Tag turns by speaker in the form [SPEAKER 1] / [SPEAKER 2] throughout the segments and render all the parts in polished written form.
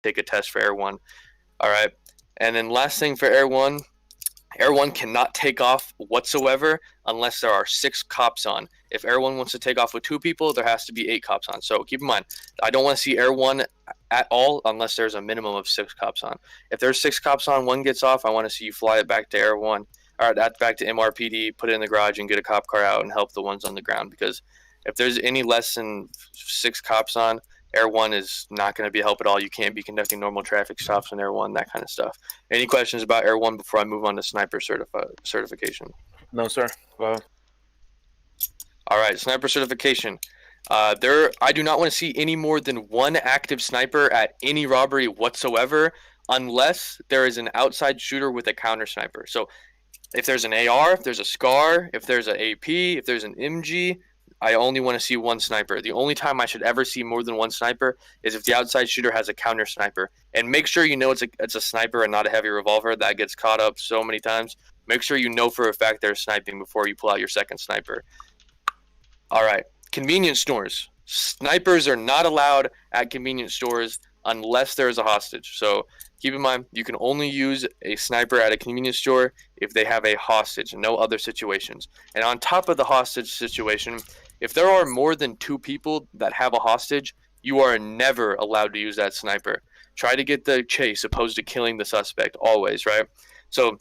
[SPEAKER 1] take a test for Air 1. All right. And then last thing for Air 1, Air 1 cannot take off whatsoever unless there are 6 cops on. If Air 1 wants to take off with 2 people, there has to be 8 cops on. So keep in mind, I don't want to see Air 1 at all unless there's a minimum of 6 cops on. If there's 6 cops on, 1 gets off, I want to see you fly it back to Air 1. All right, back to MRPD, put it in the garage and get a cop car out and help the ones on the ground. Because if there's any less than 6 cops on, Air 1 is not going to be a help at all. You can't be conducting normal traffic stops in Air 1, that kind of stuff. Any questions about Air 1 before I move on to sniper certification?
[SPEAKER 2] No, sir. Well,
[SPEAKER 1] all right, sniper certification. I do not want to see any more than 1 active sniper at any robbery whatsoever unless there is an outside shooter with a counter sniper. So if there's an AR, if there's a SCAR, if there's an AP, if there's an MG, I only want to see 1 sniper. The only time I should ever see more than 1 sniper is if the outside shooter has a counter sniper. And make sure you know it's a sniper and not a heavy revolver. That gets caught up so many times. Make sure you know for a fact they're sniping before you pull out your second sniper. All right. Convenience stores. Snipers are not allowed at convenience stores unless there is a hostage. So keep in mind, you can only use a sniper at a convenience store if they have a hostage, no other situations. And on top of the hostage situation, if there are more than 2 people that have a hostage, you are never allowed to use that sniper. Try to get the chase opposed to killing the suspect, always, right? So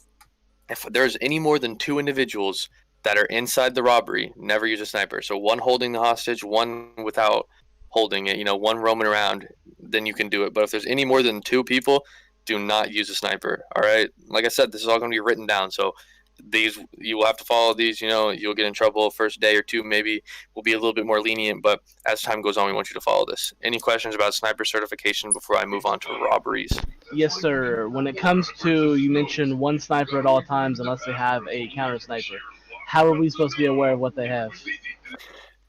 [SPEAKER 1] if there's any more than 2 individuals that are inside the robbery, never use a sniper. So 1 holding the hostage, 1 without holding it, 1 roaming around, then you can do it. But if there's any more than 2 people, do not use a sniper. All right. Like I said, this is all going to be written down. So you will have to follow these. You'll get in trouble first day or 2. Maybe we'll be a little bit more lenient, but as time goes on, we want you to follow this. Any questions about sniper certification before I move on to robberies?
[SPEAKER 3] Yes, sir. When it comes to, you mentioned 1 sniper at all times unless they have a counter sniper. How are we supposed to be aware of what they have?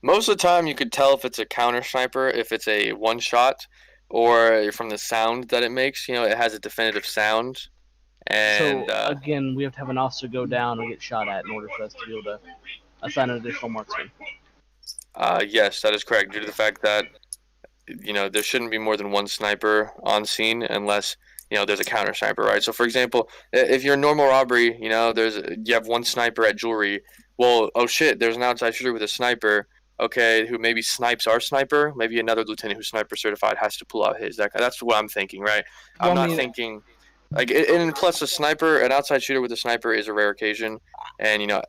[SPEAKER 1] Most of the time, you could tell if it's a counter sniper, if it's a 1 shot, or from the sound that it makes. It has a definitive sound. And
[SPEAKER 3] so, again, we have to have an officer go down and get shot at in order for us to be able to assign an additional marksman.
[SPEAKER 1] Yes, that is correct. Due to the fact that, there shouldn't be more than 1 sniper on scene unless, there's a counter sniper, right? So, for example, if you're a normal robbery, you have 1 sniper at jewelry. Well, oh shit, there's an outside shooter with a sniper. Okay, who maybe snipes our sniper. Maybe another lieutenant who's sniper certified has to pull out his. That's what I'm thinking, right? I'm not thinking and plus an outside shooter with a sniper is a rare occasion, and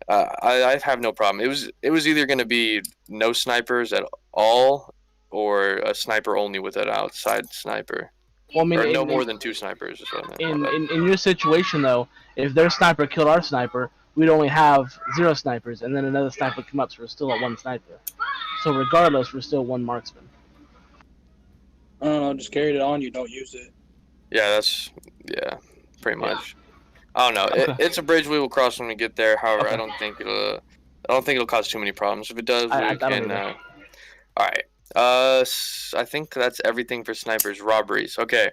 [SPEAKER 1] I have no problem. It was either going to be no snipers at all or a sniper only with an outside sniper. Well, or no more than 2 snipers. Is what I meant.
[SPEAKER 3] In your situation though, if their sniper killed our sniper, we'd only have 0 snipers, and then another sniper would come up, so we're still at 1 sniper. So regardless, we're still 1 marksman.
[SPEAKER 4] I don't know, just carry it on, you don't use it.
[SPEAKER 1] Yeah, pretty much. I don't know. It's a bridge we will cross when we get there. However, I don't think it'll cause too many problems. If it does, we can. All right. I think that's everything for snipers. Robberies. Okay.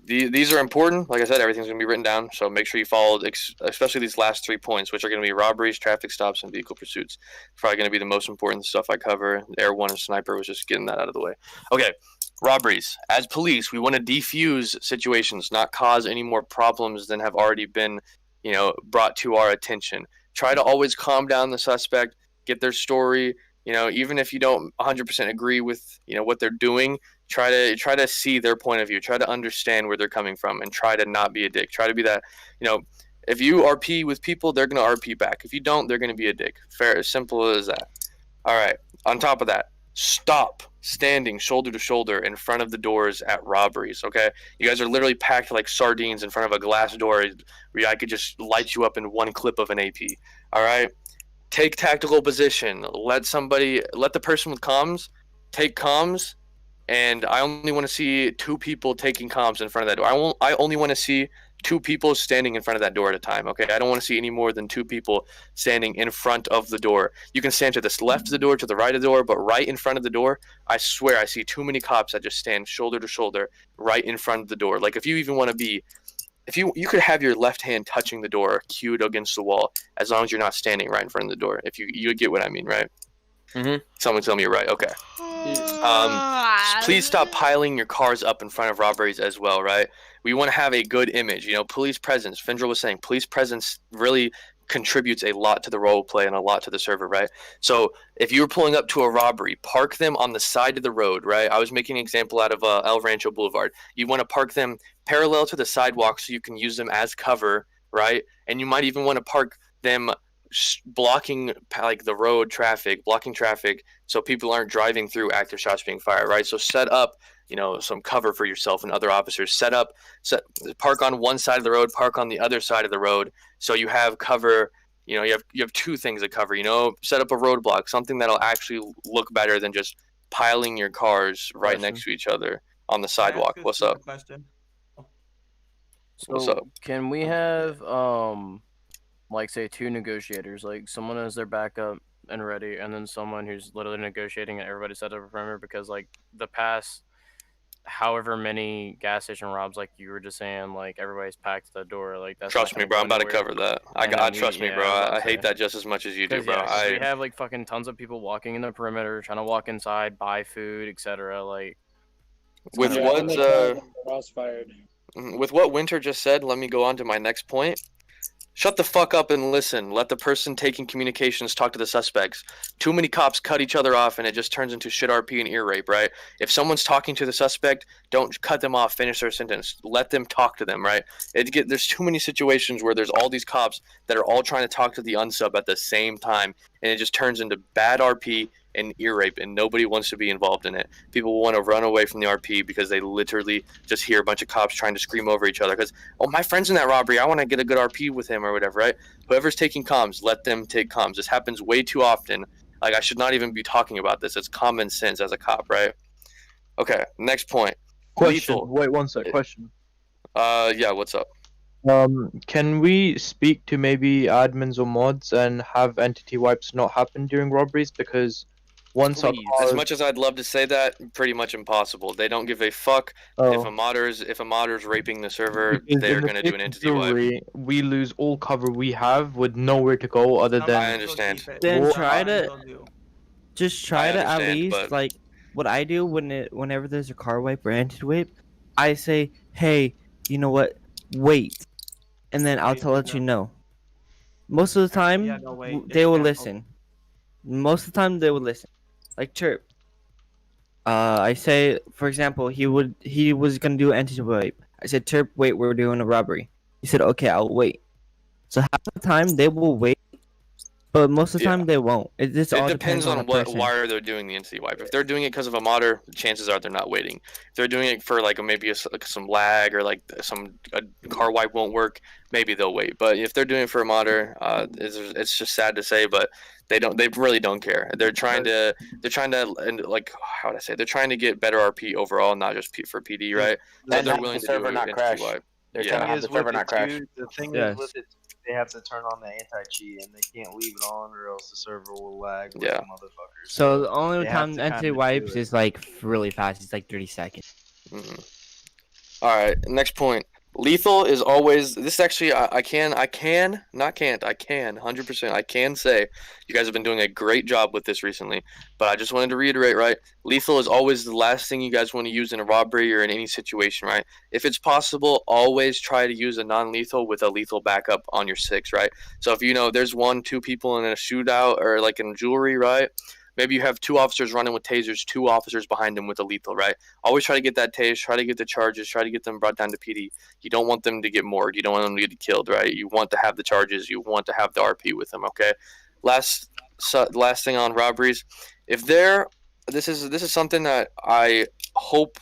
[SPEAKER 1] These are important. Like I said, everything's going to be written down, so make sure you follow, especially these last 3 points, which are going to be robberies, traffic stops, and vehicle pursuits. It's probably going to be the most important stuff I cover. Air 1 and sniper was just getting that out of the way. Okay, robberies. As police, we want to defuse situations, not cause any more problems than have already been, brought to our attention. Try to always calm down the suspect, get their story. Even if you don't 100% agree with, what they're doing, try to see their point of view. Try to understand where they're coming from, and try to not be a dick. Try to be that, if you RP with people, they're going to RP back. If you don't, they're going to be a dick. Fair, as simple as that. All right. On top of that, stop standing shoulder to shoulder in front of the doors at robberies, okay? You guys are literally packed like sardines in front of a glass door where I could just light you up in 1 clip of an AP, all right? Take tactical position. Let the person with comms take comms, and I only want to see 2 people taking comms in front of that door. I only want to see 2 people standing in front of that door at a time, okay? I don't want to see any more than 2 people standing in front of the door. You can stand to the left of the door, to the right of the door, but right in front of the door, I swear I see too many cops that just stand shoulder to shoulder right in front of the door. Like, if you even want to be... If you could have your left hand touching the door, cued against the wall, as long as you're not standing right in front of the door. If you get what I mean, right?
[SPEAKER 2] Mm-hmm.
[SPEAKER 1] Someone tell me you're right. Okay. Please stop piling your cars up in front of robberies as well, right? We want to have a good image. You know, police presence. Findra was saying police presence really contributes a lot to the role play and a lot to the server, right? So if you were pulling up to a robbery, park them on the side of the road, right? I was making an example out of El Rancho Boulevard. You want to park them parallel to the sidewalk so you can use them as cover, right? And you might even want to park them blocking like the road traffic, blocking traffic so people aren't driving through active shots being fired, right? So set up, you know, some cover for yourself and other officers. Park on one side of the road, park on the other side of the road, so you have cover. You know, you have two things to cover. You know, set up a roadblock, something that'll actually look better than just piling your cars right next to each other on the sidewalk. What's up? What's up?
[SPEAKER 2] Can we have like say 2 negotiators, like someone as their backup and ready, and then someone who's literally negotiating and everybody set up a perimeter? Because like the past however many gas station robs, like you were just saying, like everybody's packed at the door, like that's
[SPEAKER 1] trust me, bro. I'm about to cover that. Trust me, bro. I hate that just as much as you do, bro.
[SPEAKER 2] We have like fucking tons of people walking in the perimeter, trying to walk inside, buy food, etc. Like
[SPEAKER 1] with what Winter just said, let me go on to my next point. Shut the fuck up and listen. Let the person taking communications talk to the suspects. Too many cops cut each other off and it just turns into shit RP and ear rape, right? If someone's talking to the suspect, don't cut them off, finish their sentence. Let them talk to them, right? There's too many situations where there's all these cops that are all trying to talk to the unsub at the same time, and it just turns into bad RP and ear rape, and nobody wants to be involved in it. People want to run away from the RP because they literally just hear a bunch of cops trying to scream over each other because, oh, my friend's in that robbery, I want to get a good RP with him or whatever, right? Whoever's taking comms, let them take comms. This happens way too often. Like, I should not even be talking about this. It's common sense as a cop, right? Okay, next point.
[SPEAKER 5] Question.
[SPEAKER 1] Lethal.
[SPEAKER 5] Wait, one sec. Question.
[SPEAKER 1] Yeah, what's up?
[SPEAKER 5] Can we speak to maybe admins or mods and have entity wipes not happen during robberies? Because once
[SPEAKER 1] as much as I'd love to say that, pretty much impossible. They don't give a fuck if a modder's raping the server. They're gonna do an entity wipe.
[SPEAKER 5] We lose all cover we have with nowhere to go other than.
[SPEAKER 1] I understand.
[SPEAKER 6] Then try to at least like what I do whenever there's a car wipe or entity wipe, I say, hey, you know what? Wait, and then I'll let you know. Most of the time, they will listen. Most of the time, they will listen. Like Chirp. I say, for example, he was gonna do an entity wipe. I said, Chirp, wait, we're doing a robbery. He said, okay, I'll wait. So half the time they will wait, but most of the time they won't. It all
[SPEAKER 1] depends on why they're doing the entity wipe. If they're doing it because of a modder, chances are they're not waiting. If they're doing it for like some lag or like a car wipe won't work, maybe they'll wait. But if they're doing it for a modder, it's just sad to say, but they really don't care. They're trying to and like how would I say? They're trying to get better RP overall, not just for PD, right?
[SPEAKER 7] And they're willing to do an entity wipe. They're trying to have the server not crash.
[SPEAKER 8] The thing is with it, they have to turn on the anti-cheat, and they can't leave it on, or else the server will lag with the motherfuckers.
[SPEAKER 6] So the only time entity wipes is like really fast. It's like 30 seconds.
[SPEAKER 1] All right, next point. Lethal is always. This actually, I can 100%. I can say you guys have been doing a great job with this recently, but I just wanted to reiterate, right? Lethal is always the last thing you guys want to use in a robbery or in any situation, right? If it's possible, always try to use a non-lethal with a lethal backup on your 6, right? So if you know there's 1-2 people in a shootout or like in jewelry, right? Maybe you have 2 officers running with tasers, 2 officers behind them with a lethal, right? Always try to get that tase, try to get the charges, try to get them brought down to PD. You don't want them to get moored. You don't want them to get killed, right? You want to have the charges. You want to have the RP with them, okay? Last thing on robberies. This is something that I hope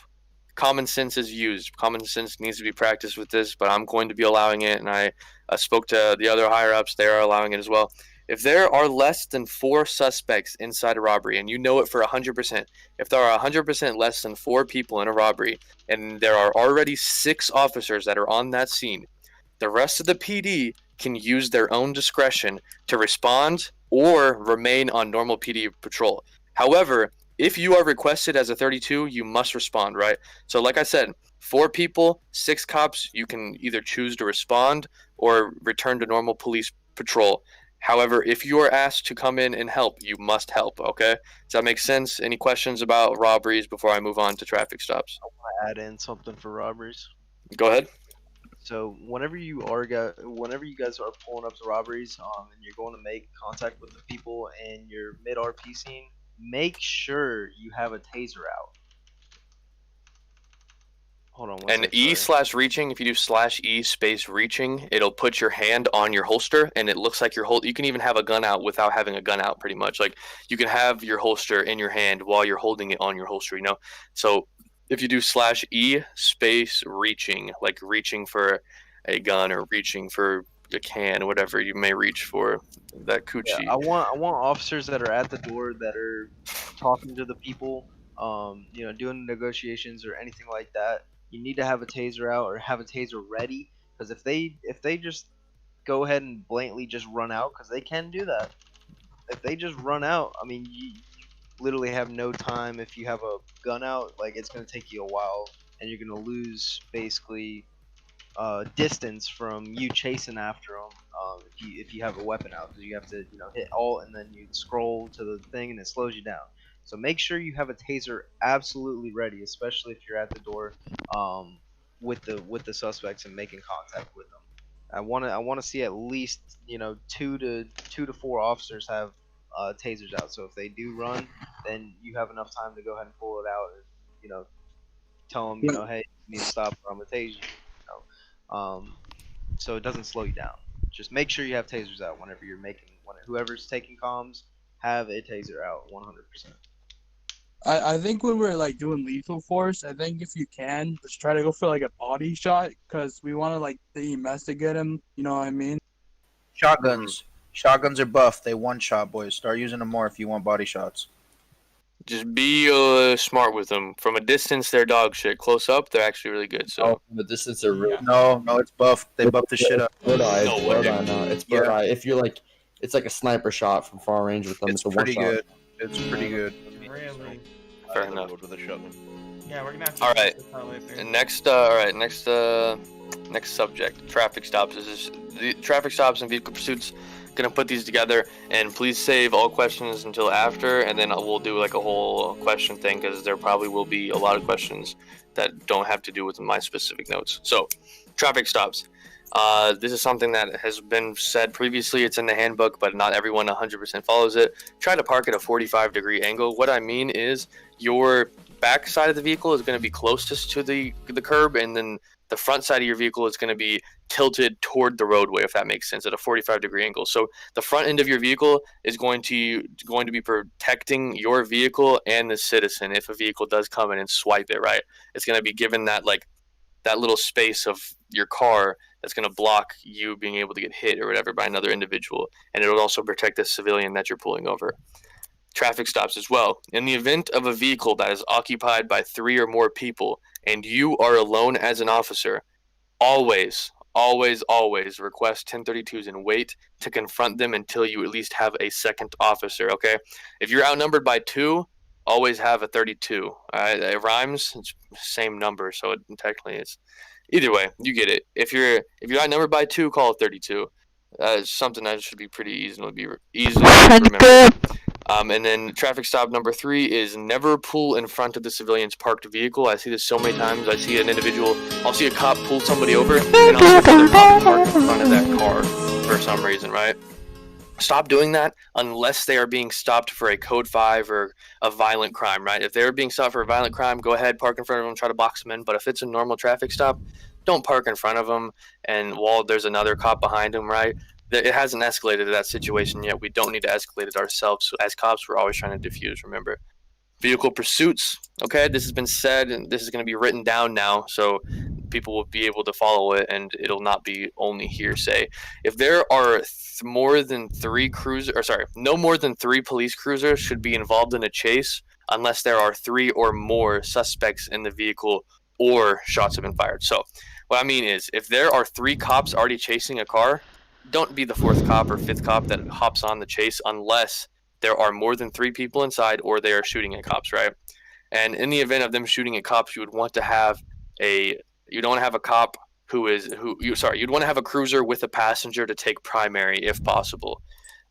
[SPEAKER 1] common sense is used. Common sense needs to be practiced with this, but I'm going to be allowing it, and I spoke to the other higher-ups. They are allowing it as well. If there are less than 4 suspects inside a robbery, and you know it for 100%, if there are 100% less than 4 people in a robbery, and there are already 6 officers that are on that scene, the rest of the PD can use their own discretion to respond or remain on normal PD patrol. However, if you are requested as a 32, you must respond, right? So like I said, 4 people, 6 cops, you can either choose to respond or return to normal police patrol. However, if you are asked to come in and help, you must help, okay? Does that make sense? Any questions about robberies before I move on to traffic stops?
[SPEAKER 8] I want to add in something for robberies.
[SPEAKER 1] Go ahead.
[SPEAKER 8] So whenever you guys are pulling up to robberies, and you're going to make contact with the people and you're mid RP scene, make sure you have a taser out. Hold on.
[SPEAKER 1] And E/reaching, if you do /E space reaching, it'll put your hand on your holster, and it looks like you can even have a gun out without having a gun out, pretty much. Like, you can have your holster in your hand while you're holding it on your holster, you know? So if you do /E space reaching, like reaching for a gun or reaching for a can, whatever you may reach for, that coochie.
[SPEAKER 8] Yeah, I want officers that are at the door that are talking to the people, doing negotiations or anything like that. You need to have a taser out or have a taser ready, because if they just go ahead and blatantly just run out, because they can do that. If they just run out, I mean, you literally have no time. If you have a gun out, like, it's gonna take you a while, and you're gonna lose basically distance from you chasing after them. If you have a weapon out, because you have to hit alt and then you scroll to the thing and it slows you down. So make sure you have a taser absolutely ready, especially if you're at the door with the suspects and making contact with them. I want to see at least 2 to 4 officers have tasers out. So if they do run, then you have enough time to go ahead and pull it out and tell them hey, you need to stop or I'm gonna tase you. So it doesn't slow you down. Just make sure you have tasers out whenever whoever's taking comms, have a taser out 100%.
[SPEAKER 4] I think when we're like doing lethal force, I think if you can, just try to go for like a body shot, because we want to like EMS to get him. You know what I mean?
[SPEAKER 9] Shotguns are buff. They one shot, boys. Start using them more if you want body shots.
[SPEAKER 1] Just be smart with them. From a distance, they're dog shit. Close up, they're actually really good. So
[SPEAKER 10] from a distance, they're really
[SPEAKER 9] no, it's buff. They buff the shit up.
[SPEAKER 10] Bird eye, it's bird eye. If you're like, it's like a sniper shot from far range with them.
[SPEAKER 9] It's pretty good. It's pretty good.
[SPEAKER 11] Really?
[SPEAKER 1] Fair enough.
[SPEAKER 11] Yeah, we're gonna have to.
[SPEAKER 1] All right. Next subject: traffic stops. This is the traffic stops and vehicle pursuits. Gonna put these together, and please save all questions until after, and then we'll do like a whole question thing, because there probably will be a lot of questions that don't have to do with my specific notes. So, traffic stops. This is something that has been said previously. It's in the handbook, but not everyone 100% follows it. Try to park at a 45-degree angle. What I mean is your back side of the vehicle is going to be closest to the curb, and then the front side of your vehicle is going to be tilted toward the roadway, if that makes sense, at a 45-degree angle. So the front end of your vehicle is going to be protecting your vehicle and the citizen. If a vehicle does come in and swipe it, right, it's going to be given that little space of your car that's going to block you being able to get hit or whatever by another individual, and it will also protect the civilian that you're pulling over. Traffic stops as well. In the event of a vehicle that is occupied by 3 or more people and you are alone as an officer, always request 1032s and wait to confront them until you at least have a second officer, okay? If you're outnumbered by 2, always have a 32. All right, it rhymes. It's the same number, so technically it's either way. You get it. If you're outnumbered by 2, call it 32. Something that should be pretty easily remembered. And then traffic stop number 3 is never pull in front of the civilian's parked vehicle. I see this so many times. I'll see a cop pull somebody over, and I'll see another cop parked in front of that car for some reason, right? Stop doing that unless they are being stopped for a code 5 or a violent crime, right? If they're being stopped for a violent crime, go ahead, park in front of them, try to box them in. But if it's a normal traffic stop, don't park in front of them and while there's another cop behind them, right? It hasn't escalated to that situation yet. We don't need to escalate it ourselves. So as cops, we're always trying to diffuse, remember. Vehicle pursuits, okay? This has been said, and this is going to be written down now, so people will be able to follow it, and it'll not be only hearsay. If there are no more than 3 police cruisers should be involved in a chase unless there are 3 or more suspects in the vehicle or shots have been fired. So what I mean is, if there are 3 cops already chasing a car, don't be the 4th cop or 5th cop that hops on the chase unless there are more than 3 people inside or they are shooting at cops, right? And in the event of them shooting at cops, you would want to have you'd want to have a cruiser with a passenger to take primary if possible.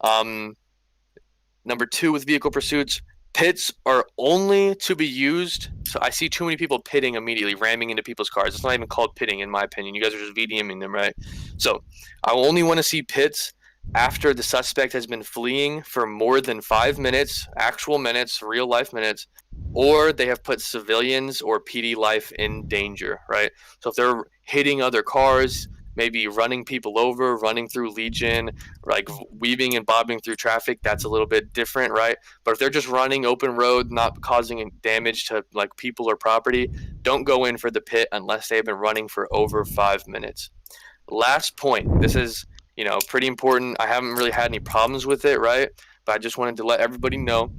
[SPEAKER 1] Number 2 with vehicle pursuits, pits are only to be used. So I see too many people pitting immediately, ramming into people's cars. It's not even called pitting, in my opinion. You guys are just VDMing them, right? So I only want to see pits after the suspect has been fleeing for more than 5 minutes, actual minutes, real life minutes, or they have put civilians or PD life in danger, right? So if they're hitting other cars, maybe running people over, running through Legion, like weaving and bobbing through traffic, that's a little bit different, right? But if they're just running open road, not causing damage to like people or property, don't go in for the pit unless they've been running for over 5 minutes. Last point, this is, pretty important. I haven't really had any problems with it, right? But I just wanted to let everybody know,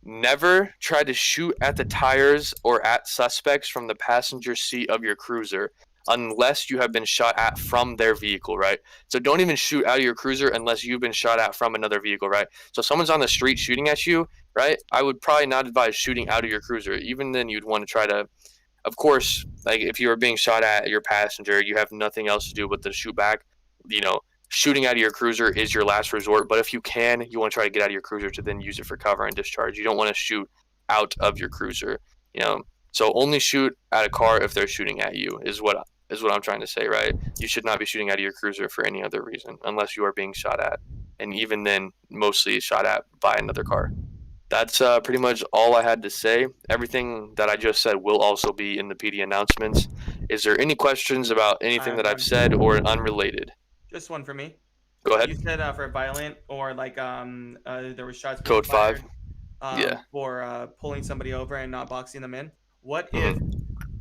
[SPEAKER 1] never try to shoot at the tires or at suspects from the passenger seat of your cruiser unless you have been shot at from their vehicle, right? So don't even shoot out of your cruiser unless you've been shot at from another vehicle, right? So if someone's on the street shooting at you, right, I would probably not advise shooting out of your cruiser. Even then, you'd want to try to, of course, like if you were being shot at your passenger, you have nothing else to do but to shoot back. Shooting out of your cruiser is your last resort, but if you can, you want to try to get out of your cruiser to then use it for cover and discharge. You don't want to shoot out of your cruiser, So only shoot at a car if they're shooting at you is what I'm trying to say, right? You should not be shooting out of your cruiser for any other reason unless you are being shot at, and even then, mostly shot at by another car. That's pretty much all I had to say. Everything that I just said will also be in the PD announcements. Is there any questions about anything that I've said or unrelated?
[SPEAKER 11] Just one for me.
[SPEAKER 1] Go ahead.
[SPEAKER 11] You said for violent or like there were shots.
[SPEAKER 1] Code 5.
[SPEAKER 11] For pulling somebody over and not boxing them in. What if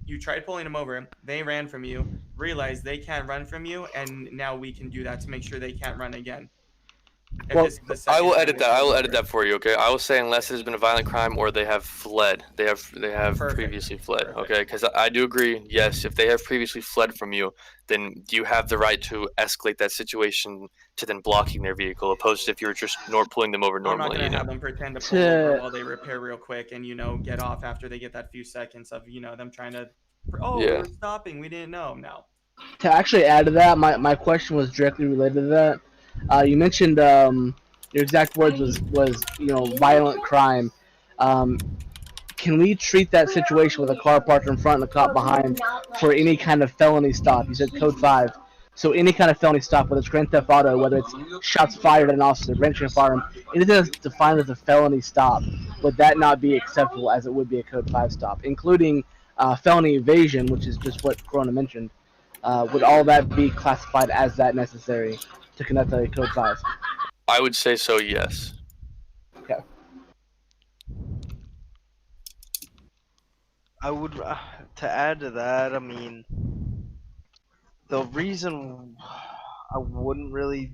[SPEAKER 11] you tried pulling them over, they ran from you, realized they can't run from you, and now we can do that to make sure they can't run again?
[SPEAKER 3] Well,
[SPEAKER 1] I will edit that. I will edit that for you. Okay. I will say unless there's been a violent crime or they have fled. They have previously fled. Perfect. Okay. Because I do agree. Yes, if they have previously fled from you, then you have the right to escalate that situation to then blocking their vehicle, opposed to if you were just pulling them over normally.
[SPEAKER 11] I'm not gonna have them pretend to pull over while they repair real quick and get off after they get that few seconds of them trying to. We're stopping. We didn't know. No.
[SPEAKER 3] To actually add to that, my question was directly related to that. You mentioned your exact words was violent crime. Can we treat that situation with a car parked in front and a cop behind for any kind of felony stop? You said code 5. So any kind of felony stop, whether it's Grand Theft Auto, whether it's shots fired at an officer, wrenching a firearm, anything that's defined as a felony stop, would that not be acceptable as it would be a code 5 stop, including felony evasion, which is just what Corona mentioned? Would all that be classified as that necessary to conduct a code 5?
[SPEAKER 1] I would say so, yes.
[SPEAKER 3] Okay.
[SPEAKER 8] I would, to add to that, I mean, the reason I wouldn't really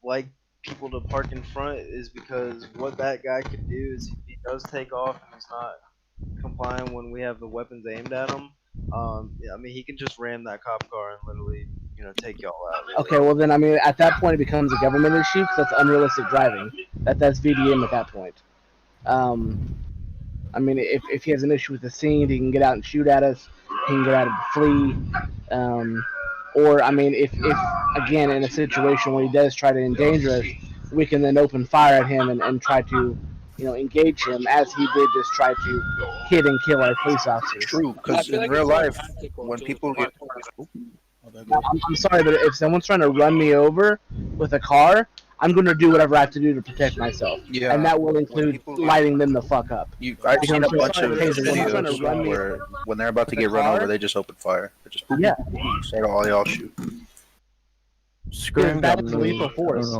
[SPEAKER 8] like people to park in front is because what that guy could do is if he does take off and he's not complying when we have the weapons aimed at him, I mean, he can just ram that cop car and literally, take y'all out.
[SPEAKER 3] Okay, well then, I mean, at that point it becomes a government issue because that's unrealistic driving. That's VDM at that point. I mean, if he has an issue with the scene, he can get out and shoot at us. He can get out and flee. Or, I mean, if again, in a situation where he does try to endanger us, we can then open fire at him and try to, engage him as he did just try to hit and kill our police officers.
[SPEAKER 9] True, because in real life, when people get...
[SPEAKER 3] I'm sorry, but if someone's trying to run me over with a car, I'm going to do whatever I have to do to protect myself. Yeah. And that will include lighting them the fuck up.
[SPEAKER 9] I've seen a bunch of videos where when they're about to get run over, they just open fire. They just start all y'all shoot.
[SPEAKER 3] Scream that is lethal force.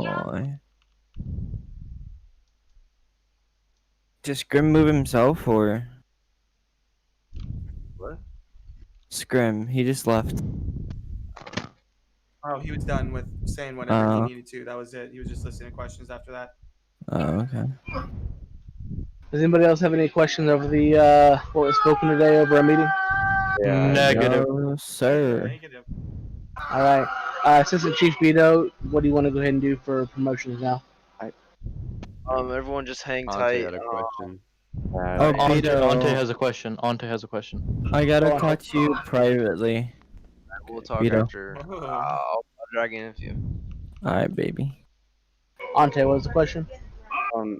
[SPEAKER 6] Does Scrim move himself or?
[SPEAKER 8] What?
[SPEAKER 6] Scrim, he just left.
[SPEAKER 11] Oh, he was done with saying whatever he needed to. That was it. He was just listening to questions after that.
[SPEAKER 6] Oh, okay.
[SPEAKER 3] Does anybody else have any questions over the what was spoken today over a meeting?
[SPEAKER 5] Yeah. Negative.
[SPEAKER 6] No, sir.
[SPEAKER 11] Negative.
[SPEAKER 3] All right. Assistant Chief Beto, what do you want to go ahead and do for promotions now?
[SPEAKER 8] Everyone just hang tight.
[SPEAKER 5] Had a question.
[SPEAKER 6] Beto.
[SPEAKER 5] Ante has a question. Ante has a question.
[SPEAKER 6] I gotta talk to you privately.
[SPEAKER 8] We'll talk
[SPEAKER 6] Beto.
[SPEAKER 8] after. I'll drag in with you.
[SPEAKER 6] Alright, baby.
[SPEAKER 3] Ante, what was the question?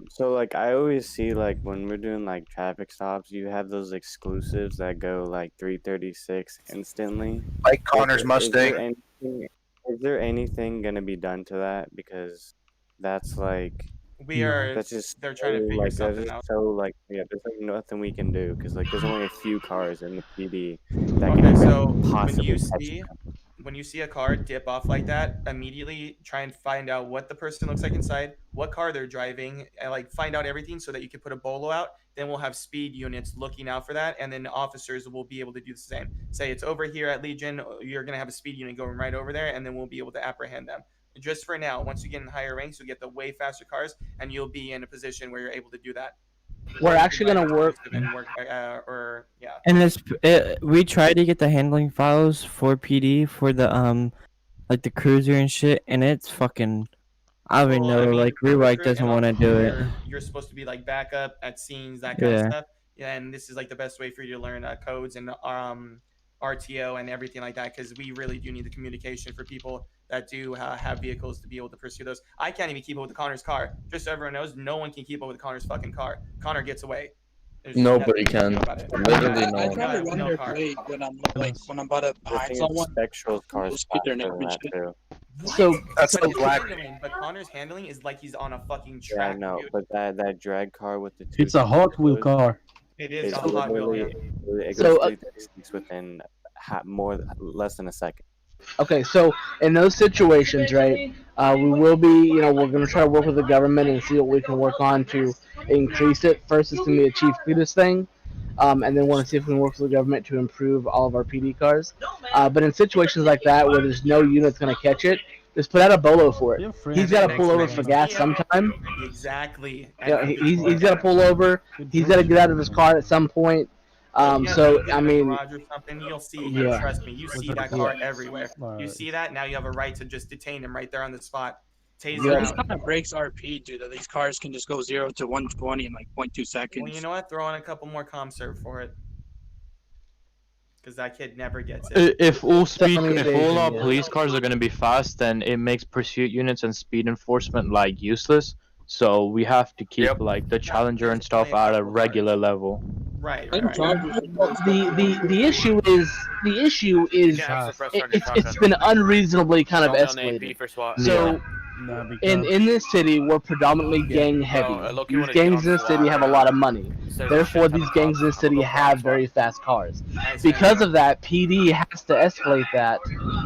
[SPEAKER 12] So like I always see like when we're doing like traffic stops, you have those exclusives that go like 336 instantly.
[SPEAKER 9] Like Connor's Mustang.
[SPEAKER 12] Is there anything gonna be done to that? Because that's like
[SPEAKER 11] they're trying to figure something out.
[SPEAKER 12] So like there's like nothing we can do because like there's only a few cars in the PD that can possibly
[SPEAKER 11] when you see a car dip off like that, immediately try and find out what the person looks like inside, what car they're driving, and like find out everything so that you can put a bolo out. Then we'll have speed units looking out for that, and then officers will be able to do the same. Say it's over here at Legion, you're gonna have a speed unit going right over there, and then we'll be able to apprehend them. Just for now, once you get in higher ranks, you'll get the way faster cars, and you'll be in a position where you're able to do that.
[SPEAKER 3] We're actually gonna work.
[SPEAKER 6] And we try to get the handling files for PD for the like the cruiser and shit, and it's fucking. I don't know. Like Rewrite doesn't want to do it.
[SPEAKER 11] You're supposed to be like backup at scenes, that kind of stuff. Yeah, and this is like the best way for you to learn codes and RTO and everything like that, because we really do need the communication for people that do have vehicles to be able to pursue those. I can't even keep up with Connor's car. Just so everyone knows, no one can keep up with Connor's fucking car. Connor gets away.
[SPEAKER 10] Nobody can. Literally no
[SPEAKER 4] I
[SPEAKER 10] one.
[SPEAKER 4] try to run their plate when I'm about to behind someone.
[SPEAKER 12] Spectral cars faster than that too.
[SPEAKER 3] So
[SPEAKER 9] that's
[SPEAKER 11] so but Connor's handling is like he's on a fucking track.
[SPEAKER 12] Yeah, no, but that drag car with the
[SPEAKER 13] it's a Hot Wheel car.
[SPEAKER 11] It is a Hot Wheel.
[SPEAKER 12] It goes within less than a second.
[SPEAKER 3] Okay, so in those situations, right, we will be, we're going to try to work with the government and see what we can work on to increase it. First, it's going to be a Chief Cletus thing, and then want to see if we can work with the government to improve all of our PD cars. But in situations like that where there's no unit that's going to catch it, just put out a bolo for it. He's got to pull over for gas sometime.
[SPEAKER 11] Exactly.
[SPEAKER 3] Yeah, he's got to pull over. He's got to get out of his car at some point. So I mean,
[SPEAKER 11] you'll see him. Trust me, you see that car everywhere. You see that, now you have a right to just detain him right there on the spot. Taser.
[SPEAKER 4] This kind of breaks RP, dude. That these cars can just go 0 to 120 in like 0.2 seconds.
[SPEAKER 11] Well, you know what? Throw on a couple more comm serve for it, because that kid never gets it.
[SPEAKER 5] If all our police cars are going to be fast, then it makes pursuit units and speed enforcement like useless. So we have to keep like the Challenger and stuff at a regular level.
[SPEAKER 11] Right.
[SPEAKER 3] The issue is it's been unreasonably kind of escalated. So in this city, we're predominantly gang heavy. These gangs in the city have a lot of money. Therefore, these gangs in the city have very fast cars. Because of that, PD has to escalate that,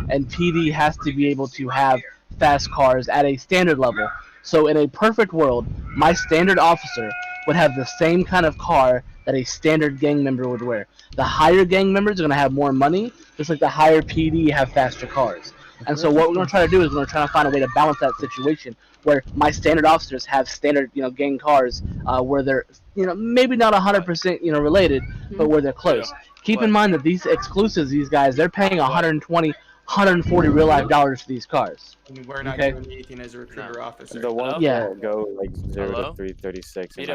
[SPEAKER 3] and PD has to be able to have fast cars at a standard level. So in a perfect world, my standard officer would have the same kind of car that a standard gang member would wear. The higher gang members are going to have more money, just like the higher PD have faster cars. And so what we're going to try to do is we're going to try to find a way to balance that situation where my standard officers have standard, gang cars where they're, maybe not 100%, related, but where they're close. Keep in mind that these exclusives, these guys, they're paying 120, 140 real life dollars for these cars.
[SPEAKER 11] I mean, we're not doing anything as a recruiter officer.
[SPEAKER 12] The ones that go like 0 to 336, they're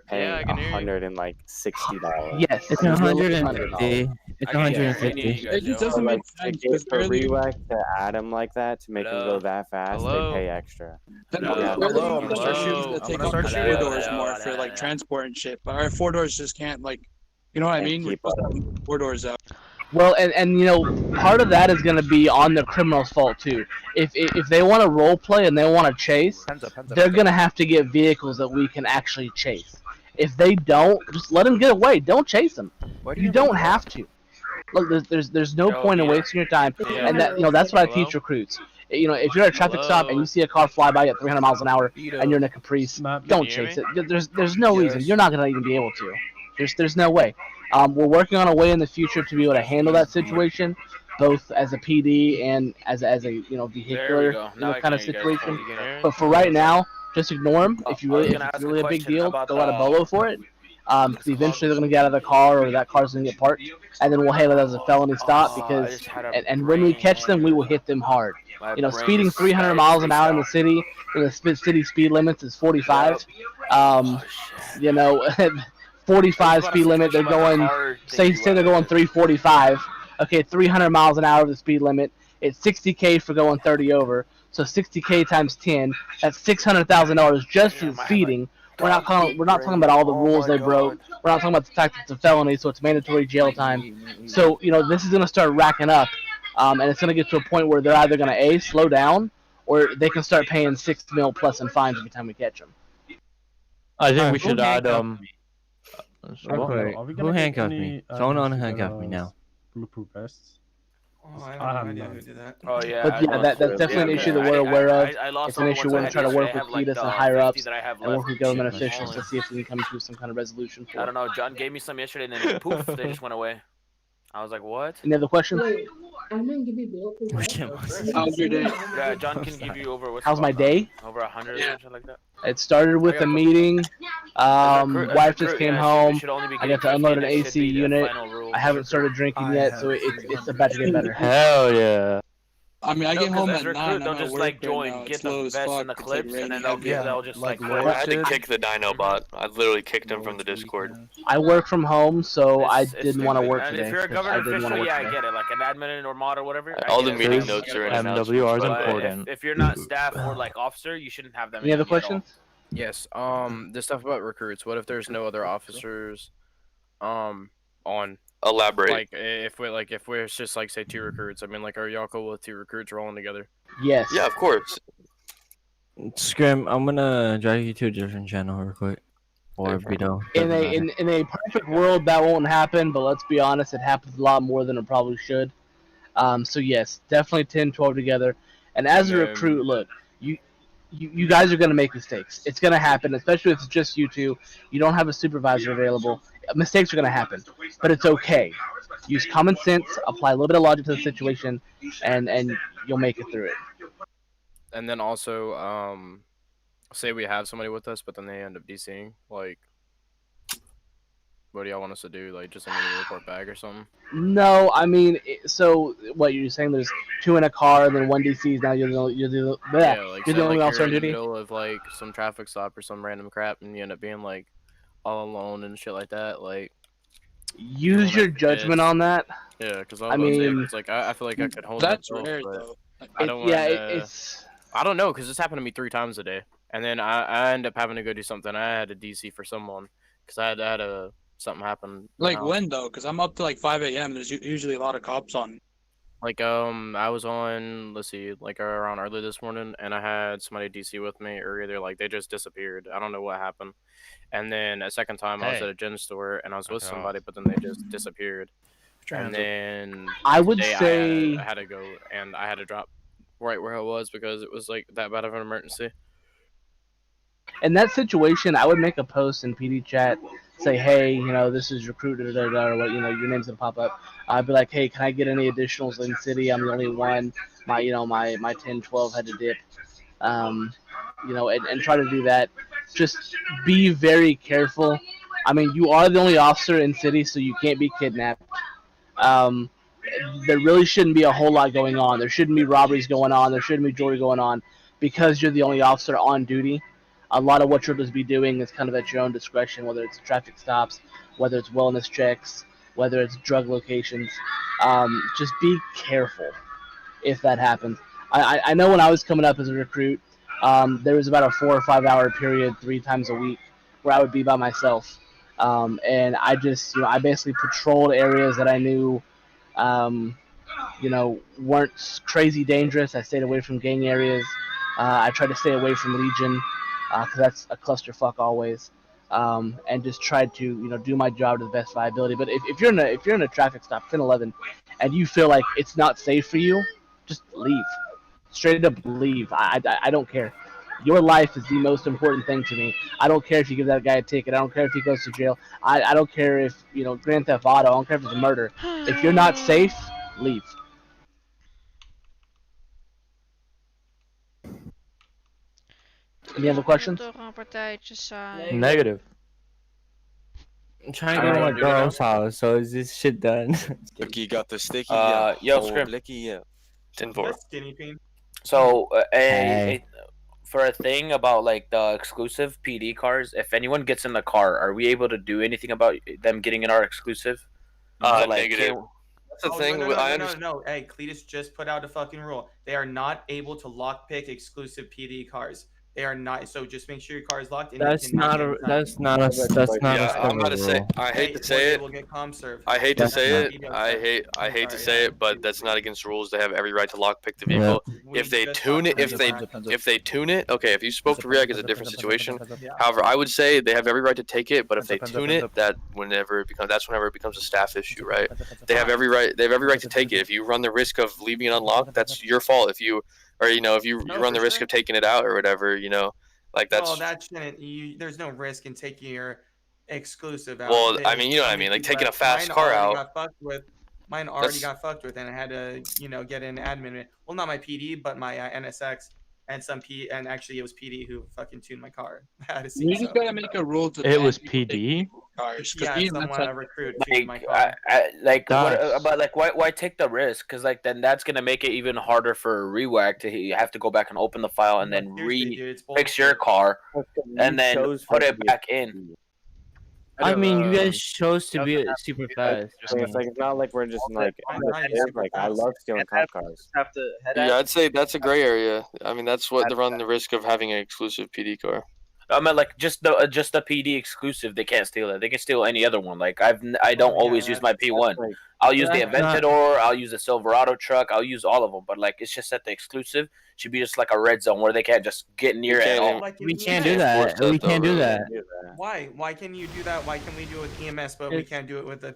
[SPEAKER 12] paying $160.
[SPEAKER 3] Yes,
[SPEAKER 6] it's 150. It's 150.
[SPEAKER 4] It doesn't make sense.
[SPEAKER 12] For Rewhack to add them like that to make them go that fast, they pay extra.
[SPEAKER 4] I'm gonna start shooting 4-doors more for like transport and shit. But our 4-doors just can't you know what I mean? We put 4-doors out.
[SPEAKER 3] Well, and part of that is going to be on the criminal's fault too. If they want to role play and they want to chase, they're going to have to get vehicles that we can actually chase. If they don't, just let them get away. Don't chase them. You don't have to. Look, there's no point in wasting your time, and that's what I teach recruits. If you're at a traffic stop and you see a car fly by at 300 miles an hour and you're in a Caprice, don't chase it. There's no reason. You're not going to even be able to. There's no way. We're working on a way in the future to be able to handle that situation, both as a PD and as a vehicular kind of situation. But for right now, just ignore them. If it's really a big deal, go out a bolo for it. Because eventually they're gonna get out of the car or that car's gonna get parked, and then we'll handle it as a felony stop. Because and when we catch them, we will hit them hard. Speeding 300 miles an hour in the city, the city speed limits is 45. 45 speed limit, they're going, say they're going 345, okay, 300 miles an hour of the speed limit, it's 60K for going 30 over, So 60K times 10, that's $600,000 just for speeding. We're not talking about all the rules they broke. We're not talking about the fact that it's a felony, so it's mandatory jail time. So this is gonna start racking up, and it's gonna get to a point where they're either gonna slow down, or they can start paying $6 million plus in fines every time we catch them.
[SPEAKER 5] I think we should add
[SPEAKER 6] Okay. Who handcuffed me? Someone unhandcuffed me now.
[SPEAKER 13] Bulletproof vests.
[SPEAKER 11] Oh, I have no idea who did that.
[SPEAKER 14] Oh yeah.
[SPEAKER 3] But yeah, that's definitely an issue that we're aware of. It's an issue we're going to try to work with Cletus and higher ups and work with government officials to see if we can come to some kind of resolution for it.
[SPEAKER 14] I don't know. John gave me some yesterday, and then poof, they just went away. I was like, what?
[SPEAKER 3] Any other questions?
[SPEAKER 4] How's your day?
[SPEAKER 14] Yeah, John can give you over.
[SPEAKER 3] How's my day?
[SPEAKER 14] Over 100 or something like that.
[SPEAKER 3] It started with a meeting. Wife just came home. I got to unload an AC unit. I haven't started drinking yet, so it's about to get better.
[SPEAKER 5] Hell yeah.
[SPEAKER 4] I mean, I get home at 9.
[SPEAKER 14] They'll just like join, get the vest and the clips, and then they'll just like.
[SPEAKER 1] I had to kick the Dino bot. I literally kicked him from the Discord.
[SPEAKER 3] I work from home, so I didn't want to work
[SPEAKER 14] and
[SPEAKER 3] today.
[SPEAKER 14] If you're a government official, yeah, I get it. Like an admin or mod or whatever.
[SPEAKER 1] All the meeting notes are in
[SPEAKER 5] MWR is important.
[SPEAKER 14] If you're not staff or like officer, you shouldn't have them.
[SPEAKER 3] Any other questions?
[SPEAKER 2] Yes. This stuff about recruits. What if there's no other officers, on?
[SPEAKER 1] Elaborate.
[SPEAKER 2] Like if we're just like say 2 recruits. I mean, like, are y'all cool with 2 recruits rolling together?
[SPEAKER 3] Yes.
[SPEAKER 1] Yeah, of course.
[SPEAKER 6] Scrim, I'm gonna drag you to a different channel real quick. Or Vito.
[SPEAKER 3] In a perfect world, that won't happen. But let's be honest, it happens a lot more than it probably should. So yes, definitely 10, 12 together. And as a recruit, look, you guys are going to make mistakes. It's going to happen, especially if it's just you two. You don't have a supervisor available. Mistakes are going to happen, but it's okay. Use common sense, apply a little bit of logic to the situation, and you'll make it through it.
[SPEAKER 2] And then also, say we have somebody with us, but then they end up DCing. Like, what do y'all want us to do? Like, just immediately report back or something?
[SPEAKER 3] No, I mean, so what you're saying? There's 2 in a car, and then 1 DCs. Now you're the only officer on duty.
[SPEAKER 2] In the middle of like some traffic stop or some random crap, and you end up being like all alone and shit like that. Like,
[SPEAKER 3] use your judgment on that.
[SPEAKER 2] Yeah, because I mean, it's like I feel like I could hold
[SPEAKER 4] that's
[SPEAKER 2] myself,
[SPEAKER 4] rare
[SPEAKER 2] but
[SPEAKER 4] though.
[SPEAKER 2] I don't want
[SPEAKER 3] it's.
[SPEAKER 2] I don't know, because this happened to me 3 times a day, and then I end up having to go do something. I had a DC for someone because I had a something happen.
[SPEAKER 4] Like when though? Because I'm up to like 5 a.m. There's usually a lot of cops on.
[SPEAKER 2] Like I was on, let's see, like around early this morning, and I had somebody DC with me, or either like they just disappeared. I don't know what happened. And then a second time I was at a gym store and I was with somebody, but then they just disappeared. And then
[SPEAKER 3] I would say
[SPEAKER 2] I had to go and I had to drop right where I was because it was like that bad of an emergency.
[SPEAKER 3] In that situation, I would make a post in PD chat, say, hey, this is recruited, or what, your name's gonna pop up. I'd be like, hey, can I get any additionals in city? I'm the only one. My 10, 12 had to dip. And try to do that. Just be very careful. I mean, you are the only officer in city, so you can't be kidnapped. There really shouldn't be a whole lot going on. There shouldn't be robberies going on. There shouldn't be jewelry going on because you're the only officer on duty. A lot of what you'll just be doing is kind of at your own discretion, whether it's traffic stops, whether it's wellness checks, whether it's drug locations. Just be careful if that happens. I know when I was coming up as a recruit, there was about a 4 or 5 hour period 3 times a week where I would be by myself. And I just, I basically patrolled areas that I knew, weren't crazy dangerous. I stayed away from gang areas. I tried to stay away from Legion, because that's a clusterfuck always. And just tried to, do my job to the best of my ability. But if you're in a traffic stop, 10-11, and you feel like it's not safe for you, just leave. Straight up leave. I don't care. Your life is the most important thing to me. I don't care if you give that guy a ticket. I don't care if he goes to jail. I don't care if, Grand Theft Auto. I don't care if it's a murder. If you're not safe, leave. Any other questions?
[SPEAKER 5] Negative.
[SPEAKER 6] I'm trying to go to my girl's house, so is this shit done?
[SPEAKER 15] Blicky got the sticky.
[SPEAKER 14] Yo, Scrim.
[SPEAKER 15] Blicky, yeah.
[SPEAKER 1] 10-4.
[SPEAKER 11] Skinny peen.
[SPEAKER 14] So, for a thing about like the exclusive PD cars, if anyone gets in the car, are we able to do anything about them getting in our exclusive?
[SPEAKER 1] Negative. that's the thing.
[SPEAKER 11] No. Hey, Cletus just put out a fucking rule. They are not able to lockpick exclusive PD cars. They are not. So just make sure your car is locked. And
[SPEAKER 6] That's not a. That's not a. That's not a.
[SPEAKER 1] I'm about to say. I hate to say it. I hate to say it. I hate to say it, but that's not against rules. They have every right to lockpick the vehicle. If they tune it, if they tune it, okay. If you spoke to React, it's a different situation. However, I would say they have every right to take it, but if they tune it, that's whenever it becomes a staff issue, right? They have every right. They have every right to take it. If you run the risk of leaving it unlocked, that's your fault. If you run the risk of taking it out or whatever, like that's.
[SPEAKER 11] Well, that shouldn't. There's no risk in taking your exclusive out.
[SPEAKER 1] Well, I mean, you know what I mean, like taking a fast car out.
[SPEAKER 11] Mine already got fucked with, and I had to, get an admin. Well, not my PD, but my NSX and and actually it was PD who fucking tuned my car.
[SPEAKER 4] We just gotta make a rule to.
[SPEAKER 5] It was PD.
[SPEAKER 11] Cars, a recruit tuned my car.
[SPEAKER 14] Why take the risk? Because then that's gonna make it even harder for Rewack to you have to go back and open the file and then fix your car and then put it back in.
[SPEAKER 6] I mean, you guys chose to be super fast.
[SPEAKER 12] It's not like we're just I love stealing cop cars.
[SPEAKER 1] Yeah, I'd say that's a gray area. I mean, that's what they're running the risk of having an exclusive PD car.
[SPEAKER 14] I mean, just the PD exclusive, they can't steal it. They can steal any other one. I don't always use my P1. I'll use the Aventador. I'll use the Silverado truck. I'll use all of them. But it's just that the exclusive should be just like a red zone where they can't just get near it at all.
[SPEAKER 6] We can't do that. We can't do that.
[SPEAKER 11] Why? Why can you do that? Why can we do it with EMS, but we can't do it with the